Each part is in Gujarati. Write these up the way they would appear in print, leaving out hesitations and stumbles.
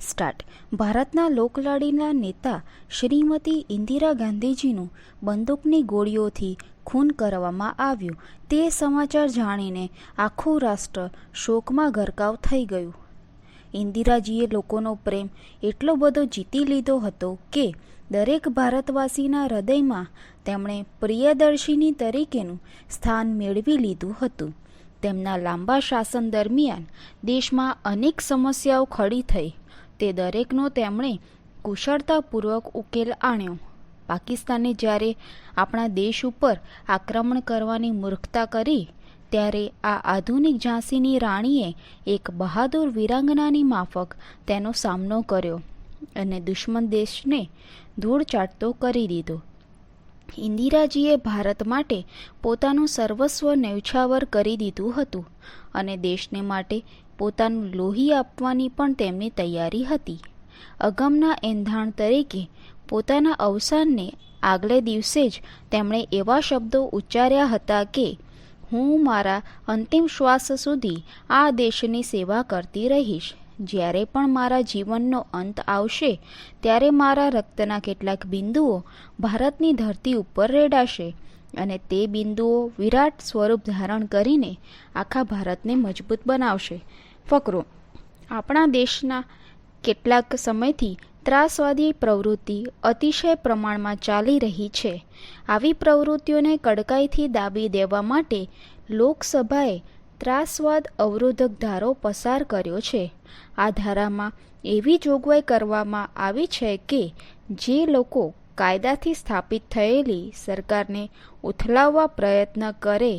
સ્ટાર્ટ. ભારતના લોકલાડીના નેતા શ્રીમતી ઇન્દિરા ગાંધીજીનું બંદૂકની ગોળીઓથી ખૂન કરવામાં આવ્યું. તે સમાચાર જાણીને આખું રાષ્ટ્ર શોકમાં ગરકાવ થઈ ગયું. ઇન્દિરાજીએ લોકોનો પ્રેમ એટલો બધો જીતી લીધો હતો કે દરેક ભારતવાસીના હૃદયમાં તેમણે પ્રિયદર્શિની તરીકેનું સ્થાન મેળવી લીધું હતું. તેમના લાંબા શાસન દરમિયાન દેશમાં અનેક સમસ્યાઓ ખડી થઈ. તે દરેકનો તેમણે કુશળતાપૂર્વક ઉકેલ આણ્યો. પાકિસ્તાને જ્યારે આપણા દેશ ઉપર આક્રમણ કરવાની મૂર્ખતા કરી ત્યારે આ આધુનિક ઝાંસીની રાણીએ એક બહાદુર વીરાંગનાની માફક તેનો સામનો કર્યો અને દુશ્મન દેશને ધૂળ ચાટતો કરી દીધો. ઇન્દિરાજીએ ભારત માટે પોતાનું સર્વસ્વ ન્યૌછાવર કરી દીધું હતું અને દેશને માટે પોતાનું લોહી આપવાની પણ તેમની તૈયારી હતી. અગમના એંધાણ તરીકે પોતાના અવસાનને આગલે દિવસે જ તેમણે એવા શબ્દો ઉચ્ચાર્યા હતા કે હું મારા અંતિમ શ્વાસ સુધી આ દેશની સેવા કરતી રહીશ. જ્યારે પણ મારા જીવનનો અંત આવશે ત્યારે મારા રક્તના કેટલાક બિંદુઓ ભારતની ધરતી ઉપર રેડાશે અને તે બિંદુઓ વિરાટ સ્વરૂપ ધારણ કરીને આખા ભારતને મજબૂત બનાવશે. ફકરો. આપણા દેશના કેટલાક સમયથી ત્રાસવાદી પ્રવૃત્તિ અતિશય પ્રમાણમાં ચાલી રહી છે. આવી પ્રવૃત્તિઓને કડકાઈથી દાબી દેવા માટે લોકસભાએ ત્રાસવાદ અવરોધક ધારો પસાર કર્યો છે. આ ધારામાં એવી જોગવાઈ કરવામાં આવી છે કે જે લોકો કાયદાથી સ્થાપિત થયેલી સરકારને ઉથલાવવા પ્રયત્ન કરે,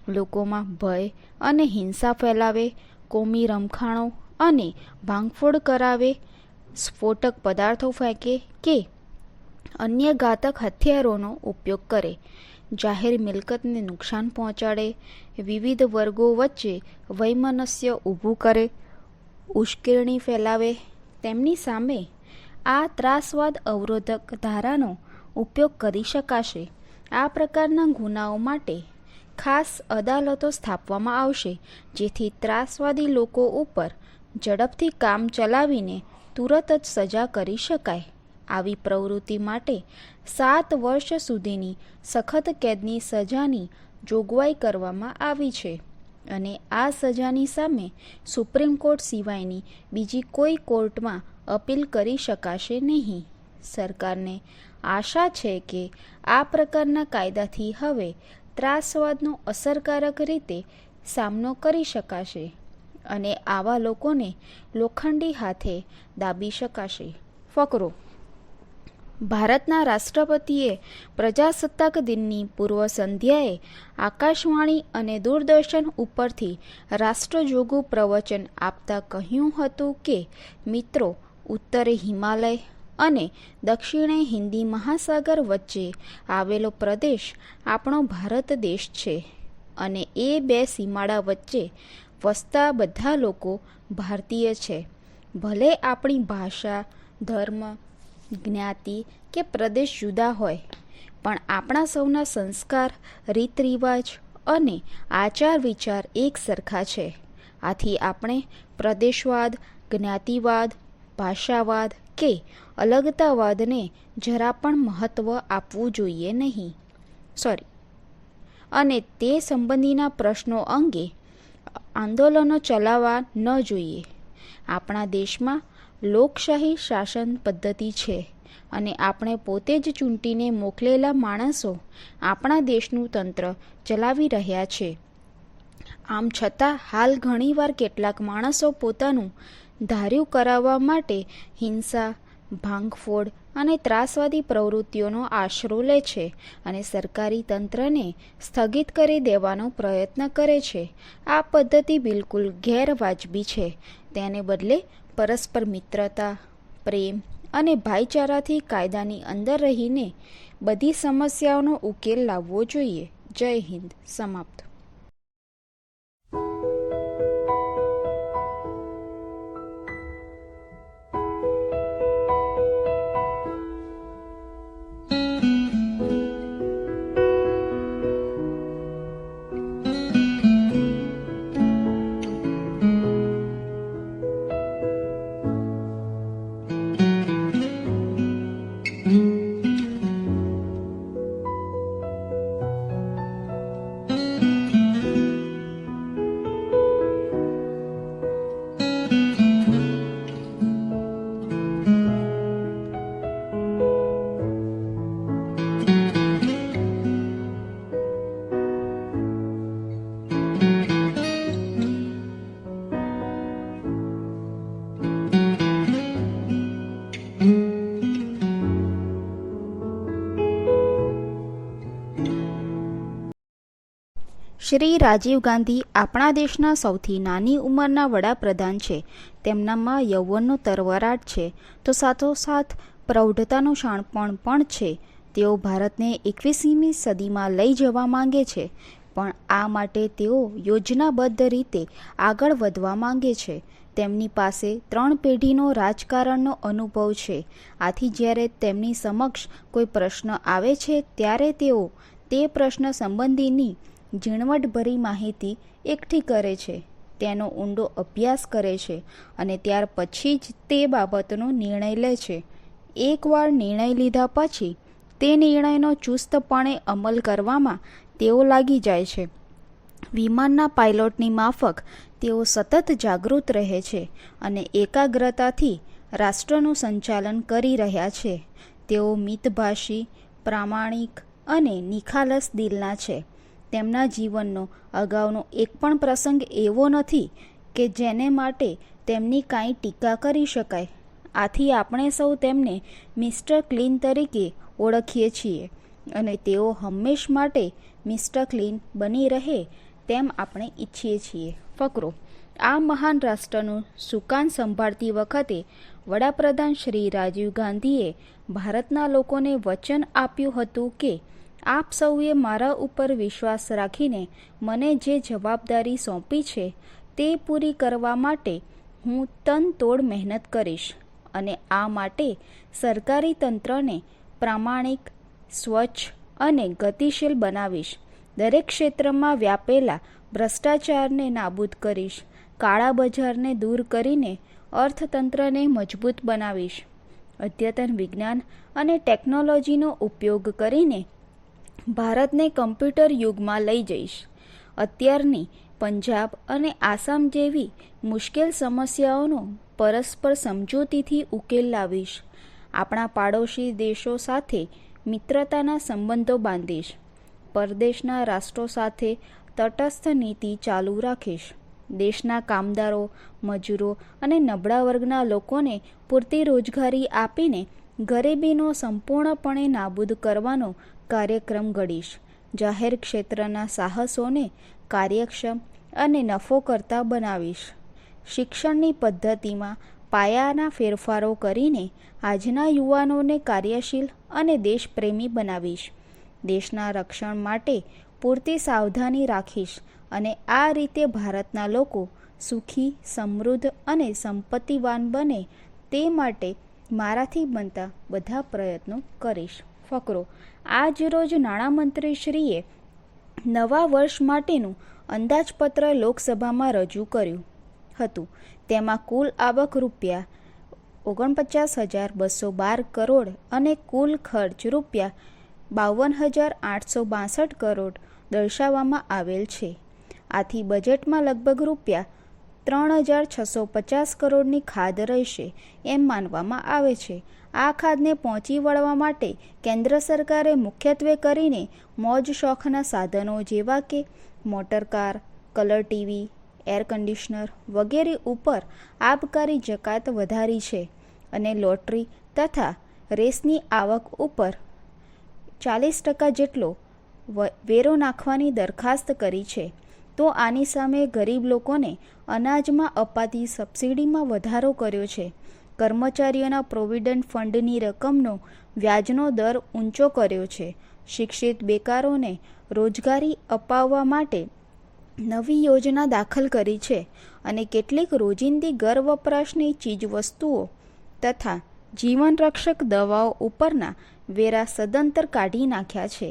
લોકોમાં ભય અને હિંસા ફેલાવે, કોમી રમખાણો અને ભાંગફોડ કરાવે, સ્ફોટક પદાર્થો ફેંકે કે અન્ય ઘાતક હથિયારોનો ઉપયોગ કરે, જાહેર મિલકતને નુકસાન પહોંચાડે, વિવિધ વર્ગો વચ્ચે વૈમનસ્ય ઊભું કરે, ઉશ્કેરણી ફેલાવે, તેમની સામે આ ત્રાસવાદ અવરોધક ધારાનો ઉપયોગ કરી શકાશે. આ પ્રકારના ગુનાઓ માટે ખાસ અદાલતો સ્થાપવામાં આવશે જેથી ત્રાસવાદી લોકો ઉપર ઝડપથી કામ ચલાવીને તુરત જ સજા કરી શકાય. આવી પ્રવૃત્તિ માટે 7 વર્ષ સુધીની સખત કેદની સજાની જોગવાઈ કરવામાં આવી છે અને આ સજાની સામે સુપ્રીમ કોર્ટ સિવાયની બીજી કોઈ કોર્ટમાં અપીલ કરી શકાશે નહીં. સરકારને આશા છે કે આ પ્રકારના કાયદાથી હવે ત્રાસવાદનો અસરકારક રીતે સામનો કરી શકાશે અને આવા લોકોને લોખંડી હાથે દાબી શકાશે. ફકરો. ભારતના રાષ્ટ્રપતિએ પ્રજાસત્તાક દિનની પૂર્વ સંધ્યાએ આકાશવાણી અને દૂરદર્શન ઉપરથી રાષ્ટ્રજોગું પ્રવચન આપતા કહ્યું હતું કે મિત્રો, ઉત્તરે હિમાલય અને દક્ષિણે હિન્દી મહાસાગર વચ્ચે આવેલો પ્રદેશ આપણો ભારત દેશ છે અને એ બે સીમાડા વચ્ચે વસતા બધા લોકો ભારતીય છે. ભલે આપણી ભાષા, ધર્મ, જ્ઞાતિ કે પ્રદેશ જુદા હોય, પણ આપણા સૌના સંસ્કાર, રીત રિવાજ અને આચાર વિચાર એક સરખા છે. આથી આપણે પ્રદેશવાદ, જ્ઞાતિવાદ, ભાષાવાદ કે અલગતાવાદને જરા પણ મહત્ત્વ આપવું જોઈએ નહીં. અને તે સંબંધીના પ્રશ્નો અંગે આંદોલનો ચલાવવા ન જોઈએ. આપણા દેશમાં લોકશાહી શાસન પદ્ધતિ છે અને આપણે પોતે જ ચૂંટીને મોકલેલા માણસો આપણા દેશનું તંત્ર ચલાવી રહ્યા છે. આમ છતાં હાલ ઘણીવાર કેટલાક માણસો પોતાનું ધાર્યું કરાવવા માટે હિંસા, ભાંગફોડ અને ત્રાસવાદી પ્રવૃત્તિઓનો આશરો લે છે અને સરકારી તંત્રને સ્થગિત કરી દેવાનો પ્રયત્ન કરે છે. આ પદ્ધતિ બિલકુલ ગેરવાજબી છે. તેને બદલે પરસ્પર મિત્રતા, પ્રેમ અને ભાઈચારાથી કાયદાની અંદર રહીને બધી સમસ્યાઓનો ઉકેલ લાવવો જોઈએ. જય હિન્દ. સમાપ્ત. શ્રી રાજીવ ગાંધી આપણા દેશના સૌથી નાની ઉંમરના વડાપ્રધાન છે. તેમનામાં યૌવનનો તરવરાટ છે તો સાથોસાથ પ્રૌઢતાનું શાણપણ પણ છે. તેઓ ભારતને 21મી સદીમાં લઈ જવા માંગે છે, પણ આ માટે તેઓ યોજનાબદ્ધ રીતે આગળ વધવા માંગે છે. તેમની પાસે 3 પેઢીનો રાજકારણનો અનુભવ છે. આથી જ્યારે તેમની સમક્ષ કોઈ પ્રશ્ન આવે છે ત્યારે તેઓ તે પ્રશ્ન સંબંધીની ઝીણવટભરી માહિતી એકઠી કરે છે, તેનો ઊંડો અભ્યાસ કરે છે અને ત્યાર પછી જ તે બાબતનો નિર્ણય લે છે. એકવાર નિર્ણય લીધા પછી તે નિર્ણયનો ચુસ્તપણે અમલ કરવામાં તેઓ લાગી જાય છે. વિમાનના પાયલોટની માફક તેઓ સતત જાગૃત રહે છે અને એકાગ્રતાથી રાષ્ટ્રનું સંચાલન કરી રહ્યા છે. તેઓ મિતભાષી, પ્રામાણિક અને નિખાલસ દિલના છે. તેમના જીવનનો અગાઉનો એક પણ પ્રસંગ એવો નથી કે જેને માટે તેમની કાંઈ ટીકા કરી શકાય. આથી આપણે સૌ તેમને મિસ્ટર ક્લીન તરીકે ઓળખીએ છીએ અને તેઓ હંમેશ માટે મિસ્ટર ક્લીન બની રહે તેમ આપણે ઈચ્છીએ છીએ. ફકરો. આ મહાન રાષ્ટ્રનું સુકાન સંભાળતી વખતે વડાપ્રધાન શ્રી રાજીવ ગાંધીએ ભારતના લોકોને વચન આપ્યું હતું કે આપ સૌએ મારા ઉપર વિશ્વાસ રાખીને મને જે જવાબદારી સોંપી છે તે પૂરી કરવા માટે હું તનતોડ મહેનત કરીશ અને આ માટે સરકારી તંત્રને પ્રામાણિક, સ્વચ્છ અને ગતિશીલ બનાવીશ. દરેક ક્ષેત્રમાં વ્યાપેલા ભ્રષ્ટાચારને નાબૂદ કરીશ. કાળા બજારને દૂર કરીને અર્થતંત્રને મજબૂત બનાવીશ. અદ્યતન વિજ્ઞાન અને ટેકનોલોજીનો ઉપયોગ કરીને ભારતને કમ્પ્યુટર યુગમાં લઈ જઈશ. અત્યારની પંજાબ અને આસામ જેવી મુશ્કેલ સમસ્યાઓનો પરસ્પર સમજૂતીથી ઉકેલ લાવીશ. આપણા પાડોશી દેશો સાથે મિત્રતાના સંબંધો બાંધીશ. પરદેશના રાષ્ટ્રો સાથે તટસ્થ નીતિ ચાલુ રાખીશ. દેશના કામદારો, મજૂરો અને નબળા વર્ગના લોકોને પૂરતી રોજગારી આપીને ગરીબીનો સંપૂર્ણપણે નાબૂદ કરવાનો કાર્યક્રમ ઘડીશ. જાહેર ક્ષેત્રના સાહસોને કાર્યક્ષમ અને નફો કરતા બનાવીશ. શિક્ષણની પદ્ધતિમાં પાયાના ફેરફારો કરીને આજના યુવાનોને કાર્યશીલ અને દેશપ્રેમી બનાવીશ. દેશના રક્ષણ માટે પૂરતી સાવધાની રાખીશ અને આ રીતે ભારતના લોકો સુખી, સમૃદ્ધ અને સંપત્તિવાન બને તે માટે મારાથી બનતા બધા પ્રયત્નો કરીશ. ફકરો. આજ રોજ નાણામંત્રીશ્રીએ નવા વર્ષ માટેનું અંદાજપત્ર લોકસભામાં રજૂ કર્યું હતું. તેમાં કુલ આવક ₹49,212 કરોડ અને કુલ ખર્ચ ₹52,862 કરોડ દર્શાવવામાં આવેલ છે. આથી બજેટમાં લગભગ ₹3,650 કરોડની ખાધ રહેશે એમ માનવામાં આવે છે. આ ખાધને પહોંચી વળવા માટે કેન્દ્ર સરકારે મુખ્યત્વે કરીને મોજ શોખના સાધનો જેવા કે motorcar, colour TV, air conditioner વગેરે ઉપર આબકારી જકાત વધારી છે અને લોટરી તથા રેસની આવક ઉપર 40% જેટલો વેરો નાખવાની દરખાસ્ત કરી છે. તો આની સામે ગરીબ લોકોને અનાજમાં અપાતી સબસિડીમાં વધારો કર્યો છે. કર્મચારીઓના પ્રોવિડન્ટ ફંડની રકમનો વ્યાજનો દર ઊંચો કર્યો છે. શિક્ષિત બેકારોને રોજગારી અપાવવા માટે નવી યોજના દાખલ કરી છે અને કેટલીક રોજિંદી ઘર વપરાશની ચીજવસ્તુઓ તથા જીવનરક્ષક દવાઓ ઉપરના વેરા સદંતર કાઢી નાખ્યા છે.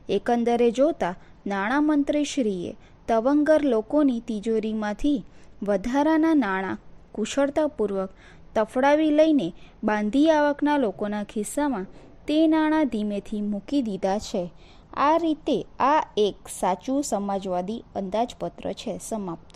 એકંદરે જોતા નાણામંત્રીશ્રીએ તવંગર લોકોની તિજોરીમાંથી વધારાના નાણાં કુશળતાપૂર્વક તફડાવી લઈને બાંધી આવકના લોકોના ખિસ્સામાં તે નાણાં ધીમેથી મૂકી દીધા છે. આ રીતે આ એક સાચું સમાજવાદી અંદાજપત્ર છે. સમાપ્ત.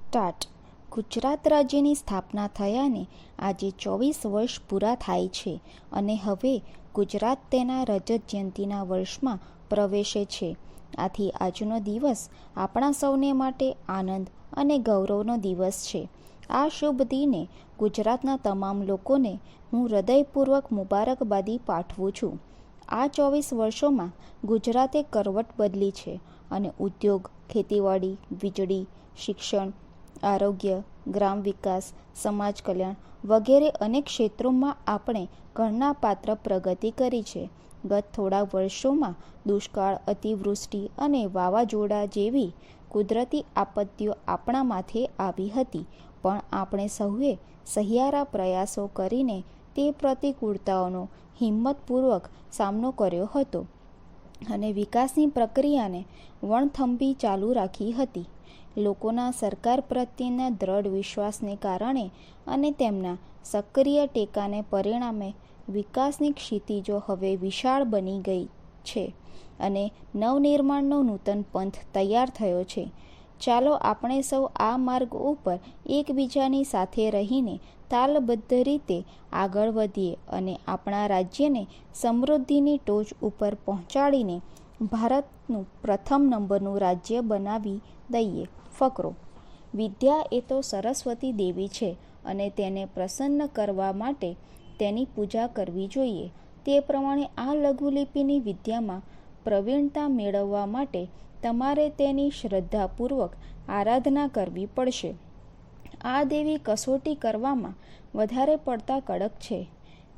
સ્ટાર્ટ. ગુજરાત રાજ્યની સ્થાપના થયાને આજે 24 વર્ષ પૂરા થાય છે અને હવે ગુજરાત તેના રજત જયંતિના વર્ષમાં પ્રવેશે છે. આથી આજનો દિવસ આપણા સૌને માટે આનંદ અને ગૌરવનો દિવસ છે. આ શુભ દિને ગુજરાતના તમામ લોકોને હું હૃદયપૂર્વક મુબારકબાદી પાઠવું છું. આ 24 વર્ષોમાં ગુજરાતે કરવટ બદલી છે અને ઉદ્યોગ, ખેતીવાડી, વીજળી, શિક્ષણ, આરોગ્ય, ગ્રામ વિકાસ, સમાજ કલ્યાણ વગેરે અનેક ક્ષેત્રોમાં આપણે ગણનાપાત્ર પ્રગતિ કરી છે. ગત થોડા વર્ષોમાં દુષ્કાળ, અતિવૃષ્ટિ અને વાવાઝોડા જેવી કુદરતી આપત્તિઓ આપણા માથે આવી હતી, પણ આપણે સૌએ સહિયારા પ્રયાસો કરીને તે પ્રતિકૂળતાઓનો હિંમતપૂર્વક સામનો કર્યો હતો અને વિકાસની પ્રક્રિયાને વણથંભી ચાલુ રાખી હતી. લોકોના સરકાર પ્રત્યેના દ્રઢ વિશ્વાસને કારણે અને તેમના સક્રિય ટેકાને પરિણામે વિકાસની ક્ષિતિજો હવે વિશાળ બની ગઈ છે અને નવનિર્માણનો નૂતન પંથ તૈયાર થયો છે. ચાલો આપણે સૌ આ માર્ગ ઉપર એકબીજાની સાથે રહીને તાલબદ્ધ રીતે આગળ વધીએ અને આપણા રાજ્યને સમૃદ્ધિની ટોચ ઉપર પહોંચાડીને ભારતનું પ્રથમ નંબરનું રાજ્ય બનાવી દઈએ. ફકરો. વિદ્યા એ તો સરસ્વતી દેવી છે અને તેને પ્રસન્ન કરવા માટે તેની પૂજા કરવી જોઈએ. તે પ્રમાણે આ લઘુલિપિની વિદ્યામાં પ્રવીણતા મેળવવા માટે તમારે તેની શ્રદ્ધાપૂર્વક આરાધના કરવી પડશે. આ દેવી કસોટી કરવામાં વધારે પડતા કડક છે.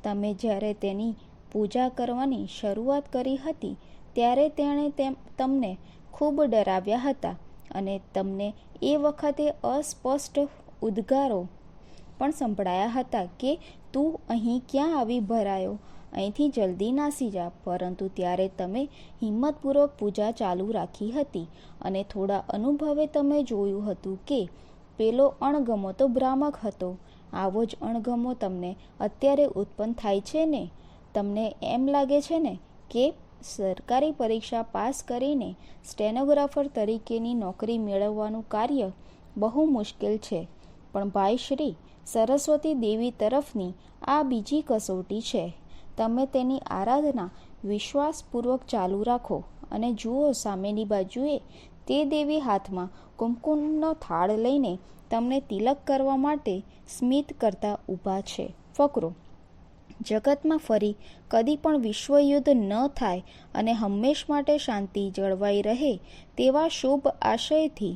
તમે જ્યારે તેની પૂજા કરવાની શરૂઆત કરી હતી ત્યારે તેણે તમને ખૂબ ડરાવ્યા હતા અને તમને એ વખતે અસ્પષ્ટ ઉદ્ગારો પણ સંભળાયા હતા કે તું અહીં ક્યાં આવી ભરાયો, અહીંથી જલ્દી નાસી જા. પરંતુ ત્યારે તમે હિંમતપૂર્વક પૂજા ચાલુ રાખી હતી અને થોડા અનુભવે તમે જોયું હતું કે પેલો અણગમો તો ભ્રામક હતો. આવો જ અણગમો તમને અત્યારે ઉત્પન્ન થાય છે ને? તમને એમ લાગે છે ને કે સરકારી પરીક્ષા પાસ કરીને સ્ટેનોગ્રાફર તરીકેની નોકરી મેળવવાનું કાર્ય બહુ મુશ્કેલ છે, પણ ભાઈ શ્રી સરસ્વતી દેવી તરફની આ બીજી કસોટી છે. તમે તેની આરાધના વિશ્વાસપૂર્વક ચાલુ રાખો અને જુઓ, સામેની બાજુએ તે દેવી હાથમાં કુમકુમનો થાળ લઈને તમને તિલક કરવા માટે સ્મિત કરતા ઊભા છે. ફકરો. જગતમાં ફરી કદી પણ વિશ્વયુદ્ધ ન થાય અને હંમેશ માટે શાંતિ જળવાઈ રહે તેવા શુભ આશયથી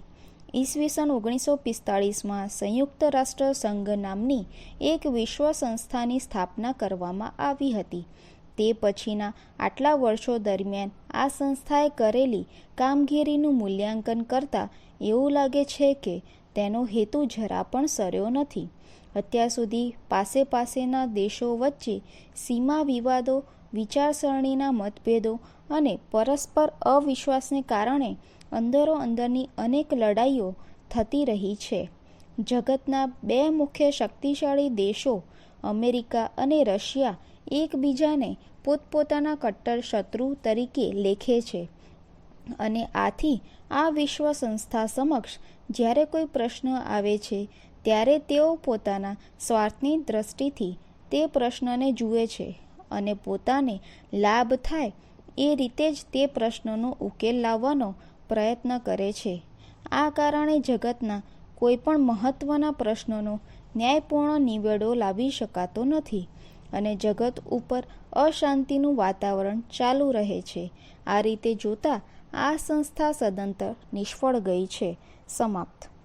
ઈસવીસન 1945માં સંયુક્ત રાષ્ટ્ર સંઘ નામની એક વિશ્વ સંસ્થાની સ્થાપના કરવામાં આવી હતી. તે પછીના આટલા વર્ષો દરમિયાન આ સંસ્થાએ કરેલી કામગીરીનું મૂલ્યાંકન કરતાં એવું લાગે છે કે તેનો હેતુ જરા પણ સર્યો નથી. અત્યાર સુધી પાસેના દેશો વચ્ચે સીમા વિવાદો, વિચારસરણીના મતભેદો અને પરસ્પર અવિશ્વાસને કારણે અંદરોઅંદરની અનેક લડાઈઓ થતી રહી છે. જગતના બે મુખ્ય શક્તિશાળી દેશો અમેરિકા અને રશિયા એકબીજાને પોતપોતાના કટ્ટર શત્રુ તરીકે લેખે છે અને આથી આ વિશ્વ સંસ્થા સમક્ષ જ્યારે કોઈ પ્રશ્ન આવે છે ત્યારે તેઓ પોતાના સ્વાર્થની દ્રષ્ટિથી તે પ્રશ્નને જુએ છે અને પોતાને લાભ થાય એ રીતે જ તે પ્રશ્નનો ઉકેલ લાવવાનો પ્રયત્ન કરે છે. આ કારણે જગતના કોઈ પણ મહત્ત્વના પ્રશ્નનો ન્યાયપૂર્ણ નિવેડો લાવી શકાતો નથી અને જગત ઉપર અશાંતિનું વાતાવરણ ચાલુ રહે છે. આ રીતે જોતાં આ સંસ્થા સદંતર નિષ્ફળ ગઈ છે. સમાપ્ત.